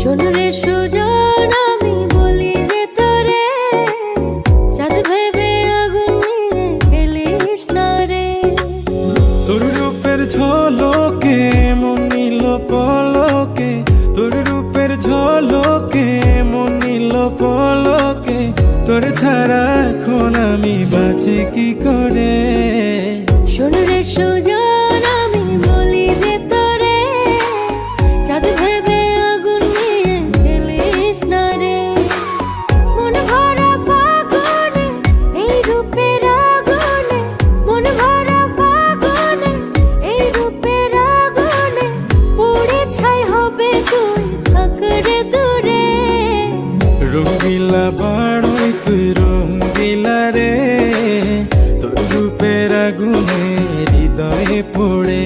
শোন রে সুজন, আমি বলি যে তোরে, চাঁদ ভেবে আগুন নিয়ে খেলিস না রে। তোর রূপের ঝলকে মন নিল পলকে, তোর রূপের ঝলকে মন নিল পলকে, তোর ছাড়া এখন আমি বাঁচি কি করে। শোন রে সুজন, আমি বলি যে তোরে, চাঁদ ভেবে আগুন নিয়ে খেলিস না রে। মন ভরা ফাগুনে এই রূপের আগুনে, মন ভরা ফাগুনে এই রূপের আগুনে, পুড়ে ছাই হবে তুই থাক রে দূরে। রঙ্গিলা বাড়ই তুই রঙ্গিলা রে, তোর রূপের আগুনে হৃদয়ে পড়ে।